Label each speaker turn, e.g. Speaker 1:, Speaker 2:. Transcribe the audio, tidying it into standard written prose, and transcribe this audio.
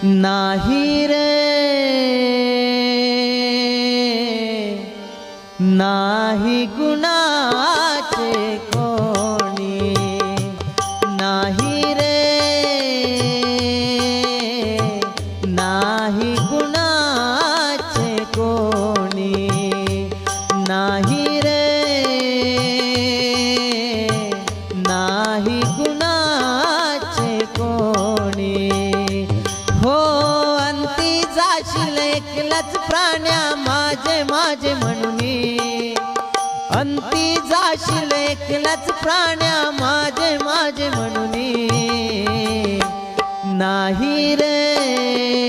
Speaker 1: नाही रे नाही गुणाचे कोणी, नाही रे नाही गुणाचे कोणी, नाही रे नाही गुणाचे कोणी. हो अंती जाशील एकलाच प्राण्या माझे माझे म्हणून, अंती जाशील एकलाच प्राण्या माझे माझे म्हणून. नाही रे